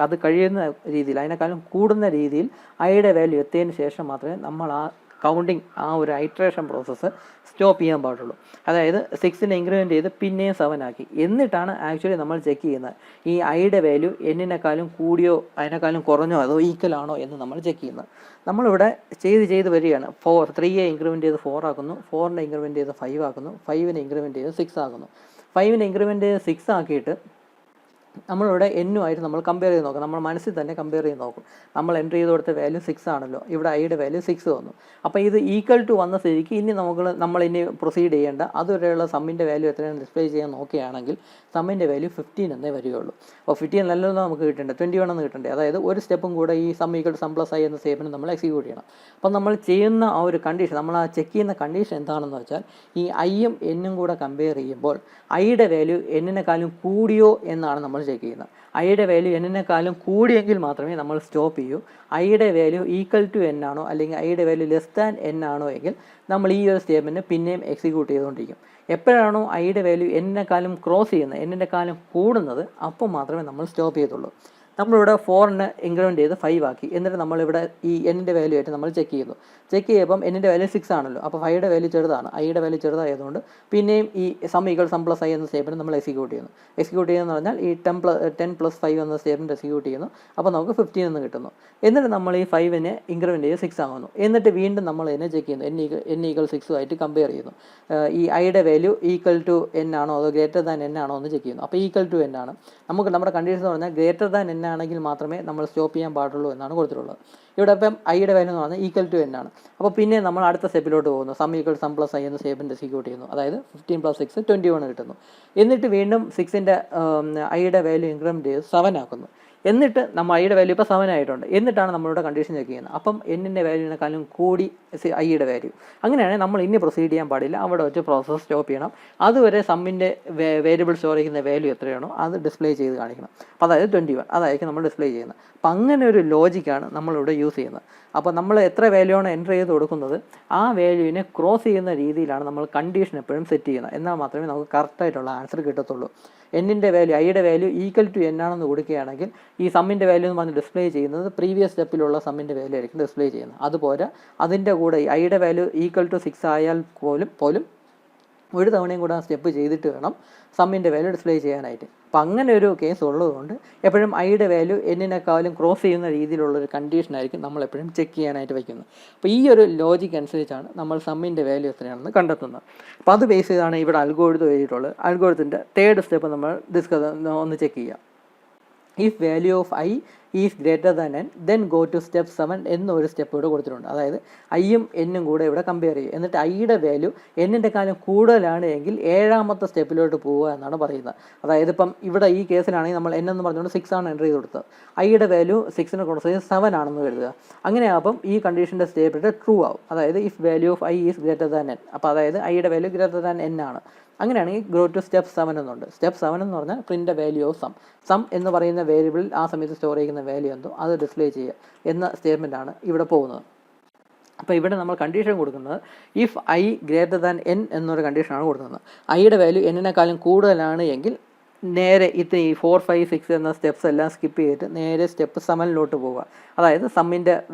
അത് കഴിയുന്ന രീതിയിൽ, അതിനേക്കാളും കൂടുന്ന രീതിയിൽ ഐയുടെ വാല്യൂ എത്തിയതിന് ശേഷം മാത്രമേ നമ്മൾ ആ കൗണ്ടിങ്, ആ ഒരു ഐട്രേഷൻ പ്രോസസ്സ് സ്റ്റോപ്പ് ചെയ്യാൻ പാടുള്ളൂ. അതായത് 6നെ ഇൻക്രിമെൻറ്റ് ചെയ്ത് പിന്നെയും 7 ആക്കി. എന്നിട്ടാണ് ആക്ച്വലി നമ്മൾ ചെക്ക് ചെയ്യുന്നത് ഈ ഐയുടെ വാല്യൂ എന്നിനേക്കാളും കൂടിയോ അതിനേക്കാളും കുറഞ്ഞോ അതോ ഈക്വൽ ആണോ എന്ന് നമ്മൾ ചെക്ക് ചെയ്യുന്നത്. നമ്മളിവിടെ ചെയ്ത് വരികയാണ്. 3യെ ഇൻക്രിമെൻറ്റ് ചെയ്ത് 4 ആക്കുന്നു, 4നെ ഇൻക്രിമെൻറ്റ് ചെയ്ത് 5 ആക്കുന്നു, 5നെ ഇൻക്രിമെൻറ്റ് ചെയ്ത് 6 ആക്കുന്നു. 5നെ ഇൻക്രിമെൻറ്റ് ചെയ്ത് 6 ആക്കിയിട്ട് നമ്മളിവിടെ എന്നുമായിട്ട് നമ്മൾ കമ്പയർ ചെയ്ത് നോക്കും. നമ്മൾ മനസ്സിൽ തന്നെ കമ്പയർ ചെയ്ത് നോക്കും. നമ്മൾ എൻ്റർ ചെയ്ത് കൊടുത്ത വാല്യൂ 6 ആണല്ലോ, ഇവിടെ ഐയുടെ വാല്യൂ 6 വന്നു. അപ്പോൾ ഇത് ഈക്വൽ ടു വന്ന സ്ഥിതിക്ക് ഇനി നമ്മൾ പ്രൊസീഡ് ചെയ്യേണ്ട അതുവരെയുള്ള സമ്മിൻ്റെ വാല്യൂ എത്രയാണ് ഡിസ്പ്ലേ ചെയ്യാൻ നോക്കുകയാണെങ്കിൽ സമ്മിൻ്റെ വാല്യൂ 15 എന്നേ വരികയുള്ളൂ. അപ്പോൾ 15 അല്ലല്ലോ നമുക്ക് കിട്ടേണ്ടത്, 21 എന്ന് കിട്ടേണ്ടത്. അതായത് ഒരു സ്റ്റെപ്പും കൂടെ ഈ sum equal to sum plus I എന്ന സ്റ്റേറ്റ്മെൻറ്റ് നമ്മൾ എക്സിക്യൂട്ട് ചെയ്യണം. അപ്പോൾ നമ്മൾ ചെയ്യുന്ന ആ ഒരു കണ്ടീഷൻ, നമ്മൾ ആ ചെക്ക് ചെയ്യുന്ന കണ്ടീഷൻ എന്താണെന്ന് വെച്ചാൽ ഈ ഐയും എന്നും കൂടെ കമ്പയർ ചെയ്യുമ്പോൾ ഐയുടെ വാല്യൂ എന്നിനേക്കാളും കൂടിയോ എന്നാണ് നമ്മൾ ചെക്ക് ചെയ്യുന്നത്. ഐയുടെ വാല്യൂ എന്നിനേക്കാളും കൂടിയെങ്കിൽ മാത്രമേ നമ്മൾ സ്റ്റോപ്പ് ചെയ്യൂ. ഐയുടെ വാല്യൂ ഈക്വൽ ടു എൻ ആണോ അല്ലെങ്കിൽ ഐയുടെ വാല്യൂ ലെസ് ദാൻ എൻ ആണോ എങ്കിൽ നമ്മൾ ഈ ഒരു സ്റ്റേറ്റ്മെൻറ്റ് പിന്നെയും എക്സിക്യൂട്ട് ചെയ്തുകൊണ്ടിരിക്കും. എപ്പോഴാണോ ഐയുടെ വാല്യൂ എന്നിനേക്കാളും ക്രോസ് ചെയ്യുന്നത്, എന്നിനേക്കാളും കൂടുന്നത്, അപ്പോൾ മാത്രമേ നമ്മൾ സ്റ്റോപ്പ് ചെയ്തുള്ളൂ. നമ്മളിവിടെ 4നെ ഇൻക്രിമെൻറ്റ് ചെയ്ത് 5 ആക്കി. എന്നിട്ട് നമ്മളിവിടെ ഈ എന്നിൻ്റെ വാല്യൂ ആയിട്ട് നമ്മൾ ചെക്ക് ചെയ്യുന്നു. ചെക്ക് ചെയ്യുമ്പം എന്നിൻ്റെ വാല്യൂ 6 ആണല്ലോ. അപ്പോൾ 5യുടെ വാല്യൂ ചെറുതാണ്, ഐയുടെ വാല്യൂ ചെറുതായതുകൊണ്ട് പിന്നെയും ഈ sum equal sum plus I എന്ന സ്റ്റേറ്റ്മെൻറ്റ് നമ്മൾ എക്സിക്യൂട്ട് ചെയ്യുന്നു. പറഞ്ഞാൽ ഈ 10 + 5 എന്ന സ്റ്റേറ്റ്മെൻറ്റ് എക്സിക്യൂട്ട് ചെയ്യുന്നു. അപ്പോൾ നമുക്ക് 15 എന്ന് കിട്ടുന്നു. എന്നിട്ട് നമ്മൾ ഈ 5നെ ഇൻക്രിമെൻറ്റ് ചെയ്ത് 6 ആകുന്നു. എന്നിട്ട് വീണ്ടും നമ്മൾ ഇതിനെ ചെക്ക് ചെയ്യുന്നു, n = 6 ആയിട്ട് കമ്പയർ ചെയ്യുന്നു. ഈ ഐയുടെ വാല്യൂ ഈക്വൽ ടു എൻ ആണോ അതോ ഗ്രേറ്റർ ദാൻ എൻ ആണോ എന്ന് ചെക്ക് ചെയ്യുന്നു. അപ്പോൾ ഈക്വൽ ടു എൻ ആണ്. നമുക്ക് നമ്മുടെ കണ്ടീഷൻ എന്ന് പറഞ്ഞാൽ ഗ്രേറ്റർ ദാൻ എൻ ആണെങ്കിൽ മാത്രമേ നമ്മൾ സ്റ്റോപ്പ് ചെയ്യാൻ പാടുള്ളൂ എന്നാണ് കൊടുത്തിട്ടുള്ളത്. ഇവിടെ ഇപ്പം ഐയുടെ വാല്യൂ എന്ന് പറഞ്ഞാൽ ഈക്വൽ ടു n ആണ്. അപ്പോൾ പിന്നെ നമ്മൾ അടുത്ത സ്റ്റെപ്പിലോട്ട് പോകുന്നു. Sum equal sum plus I എന്ന സ്റ്റേറ്റ്മെൻറ്റ് എക്സിക്യൂട്ട് ചെയ്യുന്നു. അതായത് 15 + 6 21 കിട്ടുന്നു. എന്നിട്ട് വീണ്ടും 6ൻ്റെ ഐയുടെ വാല്യൂ ഇൻക്രിമെൻറ്റ് ചെയ്ത് 7 ആക്കുന്നു. എന്നിട്ട് നമ്മൾ ഐയുടെ വാല്യൂ ഇപ്പോൾ 7 ആയിട്ടുണ്ട്. എന്നിട്ടാണ് നമ്മളിവിടെ കണ്ടീഷൻ ചെക്ക് ചെയ്യുന്നത്. അപ്പം എന്നിൻ്റെ വാല്യൂവിനെക്കാളും കൂടി ഐയുടെ വാല്യൂ. അങ്ങനെയാണെങ്കിൽ നമ്മൾ ഇനി പ്രൊസീഡ് ചെയ്യാൻ പാടില്ല. അവിടെ വെച്ച് പ്രോസസ്സ് സ്റ്റോപ്പ് ചെയ്യണം. അതുവരെ സമ്മിൻ്റെ വേരിയബിൾ സ്റ്റോർ ചെയ്യുന്ന വാല്യൂ എത്രയാണോ അത് ഡിസ്പ്ലേ ചെയ്ത് കാണിക്കണം. അപ്പോൾ അതായത് 21 അതായിരിക്കും നമ്മൾ ഡിസ്പ്ലേ ചെയ്യുന്നത്. അപ്പം അങ്ങനെ ഒരു ലോജിക്കാണ് നമ്മളിവിടെ യൂസ് ചെയ്യുന്നത്. അപ്പോൾ നമ്മൾ എത്ര വാല്യൂ ആണ് എൻ്റർ ചെയ്ത് കൊടുക്കുന്നത് ആ വാല്യൂവിനെ ക്രോസ് ചെയ്യുന്ന രീതിയിലാണ് നമ്മൾ കണ്ടീഷൻ എപ്പോഴും സെറ്റ് ചെയ്യുന്നത്. എന്നാൽ മാത്രമേ നമുക്ക് കറക്റ്റായിട്ടുള്ള ആൻസർ കിട്ടത്തുള്ളൂ. എന്നിൻ്റെ വാല്യൂ ഐയുടെ വാല്യൂ ഈക്വൽ ടു n ആണെന്ന് കൊടുക്കുകയാണെങ്കിൽ ഈ സമ്മിൻ്റെ വാല്യൂ എന്ന് പറഞ്ഞ് ഡിസ്പ്ലേ ചെയ്യുന്നത് പ്രീവിയസ് സ്റ്റെപ്പിലുള്ള സമ്മിൻ്റെ വാല്യൂ ആയിരിക്കും ഡിസ്പ്ലേ ചെയ്യുന്നത്. അതുപോലെ അതിൻ്റെ കൂടെ ഐയുടെ വാല്യൂ ഈക്വൽ ടു 6 ആയാൽ പോലും ഒരു തവണയും കൂടെ ആ സ്റ്റെപ്പ് ചെയ്തിട്ട് വേണം സമ്മിൻ്റെ വാല്യൂ ഡിസ്പ്ലേ ചെയ്യാനായിട്ട്. അപ്പം അങ്ങനെ ഒരു കേസ് ഉള്ളതുകൊണ്ട് എപ്പോഴും ഐയുടെ വാല്യൂ എന്നിനേക്കാളും ക്രോസ് ചെയ്യുന്ന രീതിയിലുള്ളൊരു കണ്ടീഷനായിരിക്കും നമ്മൾ എപ്പോഴും ചെക്ക് ചെയ്യാനായിട്ട് വയ്ക്കുന്നത്. അപ്പോൾ ഈ ഒരു ലോജിക്ക് അനുസരിച്ചാണ് നമ്മൾ സമ്മിൻ്റെ വാല്യൂ എത്രയാണെന്ന് കണ്ടെത്തുന്നത്. അപ്പോൾ അത് ബേസ് ചെയ്താണ് ഇവിടെ അൽഗോരിതം എഴുതിയിട്ടുള്ളത്. അൽഗോരിതത്തിൻ്റെ തേർഡ് സ്റ്റെപ്പ് നമ്മൾ ഒന്ന് ചെക്ക് ചെയ്യാം. If value of I is greater than n then go to step 7 എന്നൊരു സ്റ്റെപ്പ് ഇവിടെ കൊടുത്തിട്ടുണ്ട്. അതായത് ഐയും എന്നും കൂടെ ഇവിടെ കമ്പയർ ചെയ്യും. എന്നിട്ട് ഐയുടെ വാല്യൂ എന്നിൻ്റെക്കാളും കൂടുതലാണ് എങ്കിൽ 7ാമത്തെ സ്റ്റെപ്പിലോട്ട് പോവുക എന്നാണ് പറയുന്നത്. അതായത് ഇപ്പം ഇവിടെ ഈ കേസിലാണെങ്കിൽ നമ്മൾ n എന്ന് പറഞ്ഞുകൊണ്ട് 6 ആണ് എൻ്റർ ചെയ്ത് കൊടുത്തത്. ഐയുടെ വാല്യൂ 6നെ ക്രോസ് ചെയ്ത് 7 ആണെന്ന് കരുതുക. അങ്ങനെയാകുമ്പം ഈ കണ്ടീഷൻ്റെ സ്റ്റേറ്റ്മെൻറ്റ് ട്രൂ ആവും. അതായത് if value of I is greater than n. അപ്പോൾ അതായത് ഐയുടെ വാല്യൂ ഗ്രേറ്റർ ദാൻ n ആണ്. അങ്ങനെയാണെങ്കിൽ ഗ്രോ ടു സ്റ്റെപ്പ് 7 എന്നുണ്ട്. സ്റ്റെപ്പ് 7 എന്ന് പറഞ്ഞാൽ പ്രിൻ്റ് വാല്യൂ ഓഫ് സം എന്ന് പറയുന്ന വേരിയബിളിൽ ആ സമയത്ത് സ്റ്റോർ ചെയ്യുന്ന വാല്യൂ എന്തോ അത് ഡിസ്പ്ലേ ചെയ്യുക എന്ന സ്റ്റേറ്റ്മെൻറ്റാണ് ഇവിടെ പോകുന്നത്. അപ്പോൾ ഇവിടെ നമ്മൾ കണ്ടീഷൻ കൊടുക്കുന്നത് if I greater than n എന്നൊരു കണ്ടീഷനാണ് കൊടുക്കുന്നത്. ഐയുടെ വാല്യൂ എന്നിനേക്കാളും കൂടുതലാണ് എങ്കിൽ നേരെ ഇത് ഈ 4, 5, 6 എന്ന സ്റ്റെപ്സ് എല്ലാം സ്കിപ്പ് ചെയ്തിട്ട് നേരെ സ്റ്റെപ്പ് 7ലോട്ട് പോവുക. അതായത് സം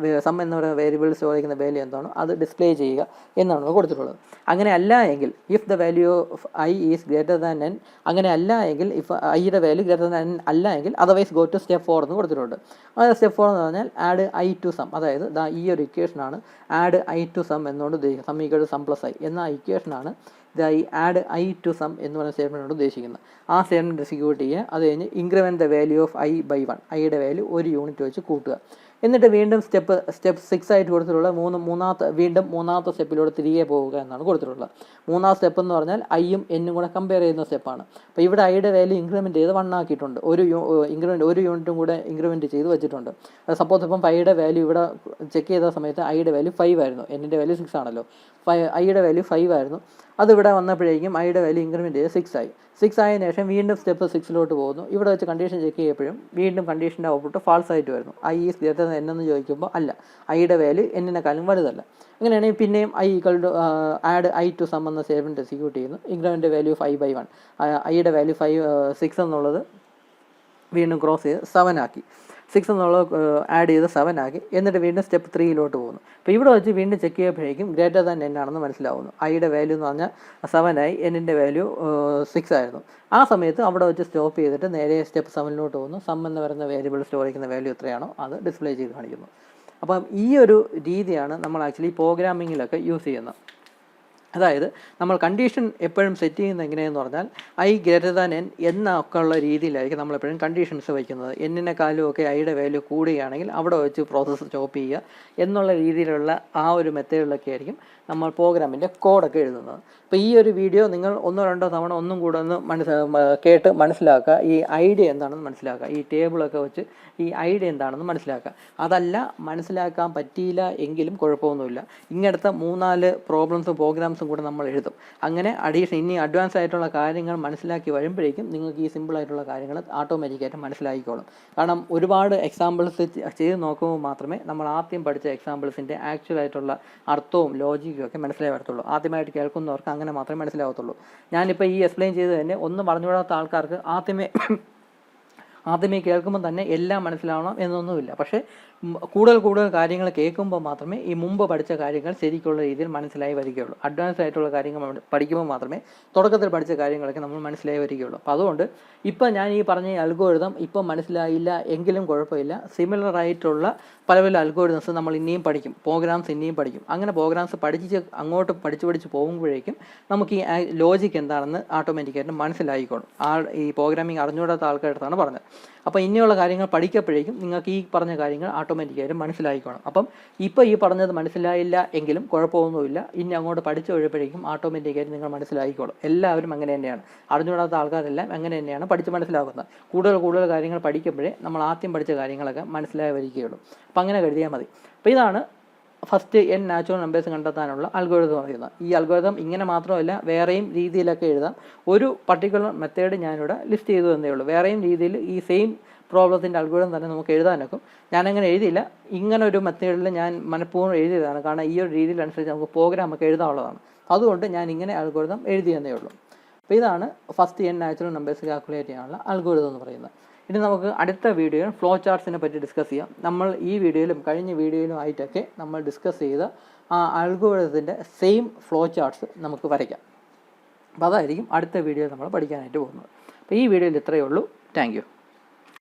എന്ന് പറയുന്ന വേരിയബിൾ സ്റ്റോർ ചെയ്യുന്ന വാല്യൂ എന്താണോ അത് ഡിസ്പ്ലേ ചെയ്യുക എന്നാണ് കൊടുത്തിട്ടുള്ളത്. അങ്ങനെ അല്ല എങ്കിൽ if the value of I is greater than n, അങ്ങനെ അല്ല എങ്കിൽ ഇഫ് ഐയുടെ വാല്യൂ ഗ്രേറ്റർ ദാൻ n അല്ല എങ്കിൽ അതർവൈസ് ഗോ ടു സ്റ്റെപ്പ് 4 എന്ന് കൊടുത്തിട്ടുണ്ട്. അതായത് സ്റ്റെപ്പ് 4 എന്ന് പറഞ്ഞാൽ ആഡ് ഐ ടു സം. അതായത് ഈ ഒരു ഇക്വേഷനാണ് ആഡ് ഐ ടു സം എന്നുകൊണ്ട് ഉദ്ദേശിക്കുന്നത്. Sum equal to sum plus I എന്ന ഇക്വേഷനാണ് ഇതായി ആഡ് ഐ ടു സം എന്ന് പറയുന്ന സ്റ്റേറ്റ്മെൻറ്റോട് ഉദ്ദേശിക്കുന്നത്. ആ സ്റ്റേറ്റ്മെൻറ്റ് എക്സിക്യൂട്ട് ചെയ്യുക. അത് കഴിഞ്ഞ് increment the value of I by 1, ഐയുടെ വാല്യൂ 1 യൂണിറ്റ് വെച്ച് കൂട്ടുക. എന്നിട്ട് വീണ്ടും സ്റ്റെപ്പ് 6 ആയിട്ട് കൊടുത്തിട്ടുള്ള മൂന്നാമത്തെ സ്റ്റെപ്പിലൂടെ തിരികെ പോവുക എന്നാണ് കൊടുത്തിട്ടുള്ളത്. മൂന്നാം സ്റ്റെപ്പ് എന്ന് പറഞ്ഞാൽ ഐയും എന്നും കൂടെ കമ്പയർ ചെയ്യുന്ന സ്റ്റെപ്പാണ്. അപ്പോൾ ഇവിടെ ഐയുടെ വാല്യൂ ഇൻക്രിമെൻറ്റ് ചെയ്ത് 1 ആക്കിയിട്ടുണ്ട്. ഒരു യൂണിറ്റും കൂടെ ഇൻക്രിമെൻറ്റ് ചെയ്ത് വെച്ചിട്ടുണ്ട്. സപ്പോസ് ഇപ്പം ഐയുടെ വാല്യൂ ഇവിടെ ചെക്ക് ചെയ്ത സമയത്ത് ഐയുടെ വാല്യൂ 5 ആയിരുന്നു. എന്നിൻ്റെ വാല്യൂ 6 ആണല്ലോ. ഐയുടെ വാല്യൂ 5 ആയിരുന്നു. അതിവിടെ വന്നപ്പോഴേക്കും ഐയുടെ വാല്യൂ ഇൻക്രിമെൻറ്റ് ചെയ്ത് 6 ആയി. 6 ആയതിനു ശേഷം വീണ്ടും സ്റ്റെപ്പ് 6ലോട്ട് പോകുന്നു. ഇവിടെ വെച്ച് കണ്ടീഷൻ ചെക്ക് ചെയ്യപ്പോഴും വീണ്ടും കണ്ടീഷൻ്റെ ഔട്ട്പുട്ട് ഫാൾസ് ആയിട്ട് വരുന്നു. I is greater than n എന്ന് ചോദിക്കുമ്പോൾ അല്ല, ഐയുടെ വാല്യൂ എന്നിനെക്കാളും വലുതല്ല. അങ്ങനെയാണെങ്കിൽ പിന്നെയും I equal to add I to sum എന്ന സ്റ്റേറ്റ്മെൻറ്റ് എക്സിക്യൂട്ട് ചെയ്യുന്നു. ഇൻക്രിമെൻറ്റ് വാല്യൂ 5 ബൈ 1, ഐയുടെ വാല്യൂ 6 എന്നുള്ളത് വീണ്ടും ക്രോസ് ചെയ്ത് 7 ആക്കി. 6 എന്നുള്ളത് ആഡ് ചെയ്ത് 7 ആക്കി. എന്നിട്ട് വീണ്ടും സ്റ്റെപ്പ് 3ലോട്ട് പോകുന്നു. അപ്പോൾ ഇവിടെ വെച്ച് വീണ്ടും ചെക്ക് ചെയ്യുമ്പോഴേക്കും ഗ്രേറ്റർ ദാൻ n ആണെന്ന് മനസ്സിലാവുന്നു. ഐയുടെ വാല്യൂ എന്ന് പറഞ്ഞാൽ 7 ആയി, എന്നിൻ്റെ വാല്യൂ 6 ആയിരുന്നു. ആ സമയത്ത് അവിടെ വെച്ച് സ്റ്റോപ്പ് ചെയ്തിട്ട് നേരെ സ്റ്റെപ്പ് 7ലോട്ട് പോകുന്നു. സം എന്ന് പറയുന്ന വേരിയബിൾ സ്റ്റോർ ചെയ്യുന്ന വാല്യൂ എത്രയാണോ അത് ഡിസ്പ്ലേ ചെയ്ത് കാണിക്കുന്നു. അപ്പം ഈ ഒരു രീതിയാണ് നമ്മൾ ആക്ച്വലി പ്രോഗ്രാമിങ്ങിലൊക്കെ യൂസ് ചെയ്യുന്നത്. അതായത് നമ്മൾ കണ്ടീഷൻ എപ്പോഴും സെറ്റ് ചെയ്യുന്നത് എങ്ങനെയെന്ന് പറഞ്ഞാൽ ഐ ഗ്രേറ്റർ ദാൻ n എന്നൊക്കെ ഉള്ള രീതിയിലായിരിക്കും നമ്മളെപ്പോഴും കണ്ടീഷൻസ് വയ്ക്കുന്നത്. എന്നിനെക്കാളും ഒക്കെ ഐയുടെ വാല്യൂ കൂടുകയാണെങ്കിൽ അവിടെ വെച്ച് പ്രോസസ്സ് സ്റ്റോപ്പ് ചെയ്യുക എന്നുള്ള രീതിയിലുള്ള ആ ഒരു മെത്തേഡിലൊക്കെ ആയിരിക്കും നമ്മൾ പ്രോഗ്രാമിൻ്റെ കോഡൊക്കെ എഴുതുന്നത്. അപ്പോൾ ഈ ഒരു വീഡിയോ നിങ്ങൾ 1-2 തവണ ഒന്നും കൂടെ ഒന്ന് കേട്ട് മനസ്സിലാക്കുക. ഈ ഐഡിയ എന്താണെന്ന് മനസ്സിലാക്കുക. ഈ ടേബിളൊക്കെ വെച്ച് ഈ ഐഡിയ എന്താണെന്ന് മനസ്സിലാക്കുക. അതല്ല മനസ്സിലാക്കാൻ പറ്റിയില്ല എങ്കിലും കുഴപ്പമൊന്നുമില്ല. ഇങ്ങനത്തെ 3-4 പ്രോബ്ലംസും പ്രോഗ്രാംസും കൂടെ നമ്മൾ എഴുതും. അങ്ങനെ ഇനി അഡ്വാൻസ് ആയിട്ടുള്ള കാര്യങ്ങൾ മനസ്സിലാക്കി വരുമ്പോഴേക്കും നിങ്ങൾക്ക് ഈ സിമ്പിളായിട്ടുള്ള കാര്യങ്ങൾ ഓട്ടോമാറ്റിക്കായിട്ട് മനസ്സിലാക്കിക്കോളും. കാരണം ഒരുപാട് എക്സാമ്പിൾസ് ചെയ്ത് നോക്കുമ്പോൾ മാത്രമേ നമ്മൾ ആദ്യം പഠിച്ച എക്സാമ്പിൾസിൻ്റെ ആക്ച്വലായിട്ടുള്ള അർത്ഥവും ലോജിക്കും ഒക്കെ മനസ്സിലായി വരത്തുള്ളൂ. ആദ്യമായിട്ട് കേൾക്കുന്നവർക്ക് അങ്ങനെ മാത്രമേ മനസ്സിലാവത്തുള്ളൂ. ഞാനിപ്പോൾ ഈ എക്സ്പ്ലെയിൻ ചെയ്ത് തന്നെ ഒന്നും പറഞ്ഞുകൂടാത്ത ആൾക്കാർക്ക് ആദ്യമേ കേൾക്കുമ്പോൾ തന്നെ എല്ലാം മനസ്സിലാവണം എന്നൊന്നുമില്ല. പക്ഷേ കൂടുതൽ കാര്യങ്ങൾ കേൾക്കുമ്പോൾ മാത്രമേ ഈ മുമ്പ് പഠിച്ച കാര്യങ്ങൾ ശരിക്കുള്ള രീതിയിൽ മനസ്സിലായി വരികയുള്ളൂ. അഡ്വാൻസ് ആയിട്ടുള്ള കാര്യങ്ങൾ പഠിക്കുമ്പോൾ മാത്രമേ തുടക്കത്തിൽ പഠിച്ച കാര്യങ്ങളൊക്കെ നമ്മൾ മനസ്സിലായി വരികയുള്ളൂ. അപ്പോൾ അതുകൊണ്ട് ഇപ്പം ഞാൻ ഈ പറഞ്ഞ അൽഗോരിതം ഇപ്പം മനസ്സിലായില്ല എങ്കിലും കുഴപ്പമില്ല. സിമിലർ ആയിട്ടുള്ള പല അൽഗോരിതംസ് നമ്മൾ ഇനിയും പഠിക്കും, പ്രോഗ്രാംസ് ഇനിയും പഠിക്കും. അങ്ങനെ പ്രോഗ്രാംസ് അങ്ങോട്ട് പഠിച്ച് പോകുമ്പോഴേക്കും നമുക്ക് ഈ ലോജിക്ക് എന്താണെന്ന് ഓട്ടോമാറ്റിക്കായിട്ട് മനസ്സിലായിക്കോളും. ഈ പ്രോഗ്രാമിംഗ് അറിഞ്ഞുകൂടാത്ത ആൾക്കാരുടെ പറഞ്ഞത്. അപ്പോൾ ഇനിയുള്ള കാര്യങ്ങൾ പഠിക്കപ്പോഴേക്കും നിങ്ങൾക്ക് ഈ പറഞ്ഞ കാര്യങ്ങൾ ഓട്ടോമാറ്റിക്കായിട്ടും മനസ്സിലായിക്കോണം. അപ്പം ഇപ്പോൾ ഈ പറഞ്ഞത് മനസ്സിലായില്ല എങ്കിലും കുഴപ്പമൊന്നുമില്ല. ഇനി അങ്ങോട്ട് പഠിച്ചു കഴിയുമ്പോഴേക്കും ഓട്ടോമാറ്റിക്കായിട്ട് നിങ്ങൾ മനസ്സിലായിക്കോളും. എല്ലാവരും അങ്ങനെ തന്നെയാണ്. അറിഞ്ഞുകൂടാത്ത ആൾക്കാരെല്ലാം അങ്ങനെ തന്നെയാണ് പഠിച്ച് മനസ്സിലാക്കുന്നത്. കൂടുതൽ കാര്യങ്ങൾ പഠിക്കുമ്പോഴേ നമ്മൾ ആദ്യം പഠിച്ച കാര്യങ്ങളൊക്കെ മനസ്സിലായി വരികയുള്ളൂ. അപ്പം അങ്ങനെ കരുതിയാൽ മതി. അപ്പോൾ ഇതാണ് ഫസ്റ്റ് n നാച്ചുറൽ നമ്പേഴ്സ് കണ്ടെത്താനുള്ള അൽഗോരിതം പറയുന്നത്. ഈ അൽഗോരിതം ഇങ്ങനെ മാത്രമല്ല, വേറെയും രീതിയിലൊക്കെ എഴുതാം. ഒരു പർട്ടിക്കുലർ മെത്തേഡ് ഞാനിവിടെ ലിസ്റ്റ് ചെയ്തു തന്നേ ഉള്ളൂ. വേറെയും രീതിയിൽ ഈ സെയിം പ്രോബ്ലത്തിൻ്റെ അൽഗോരിതം തന്നെ നമുക്ക് എഴുതാനൊക്കും. ഞാനങ്ങനെ എഴുതിയില്ല, ഇങ്ങനെ ഒരു മെത്തേഡിൽ ഞാൻ മനഃപൂർവ്വം എഴുതിയതാണ്. കാരണം ഈ ഒരു രീതിയിലനുസരിച്ച് നമുക്ക് പ്രോഗ്രാമൊക്കെ എഴുതാനുള്ളതാണ്. അതുകൊണ്ട് ഞാൻ ഇങ്ങനെ അൽഗോരിതം എഴുതി തന്നേ ഉള്ളൂ. അപ്പോൾ ഇതാണ് first n natural numbers calculate ചെയ്യാനുള്ള അൽഗോരിതം എന്ന് പറയുന്നത്. ഇനി നമുക്ക് അടുത്ത വീഡിയോയിൽ ഫ്ലോ ചാർട്ട്സിനെ പറ്റി ഡിസ്കസ് ചെയ്യാം. നമ്മൾ ഈ വീഡിയോയിലും കഴിഞ്ഞ വീഡിയോയിലും ആയിട്ടൊക്കെ നമ്മൾ ഡിസ്കസ് ചെയ്ത ആ അൽഗോരിതത്തിൻ്റെ സെയിം ഫ്ലോ ചാർട്ട്സ് നമുക്ക് വരയ്ക്കാം. അപ്പോൾ അതായിരിക്കും അടുത്ത വീഡിയോയിൽ നമ്മൾ പഠിക്കാനായിട്ട് പോകുന്നത്. അപ്പോൾ ഈ വീഡിയോയിൽ ഇത്രയേ ഉള്ളൂ. Thank you.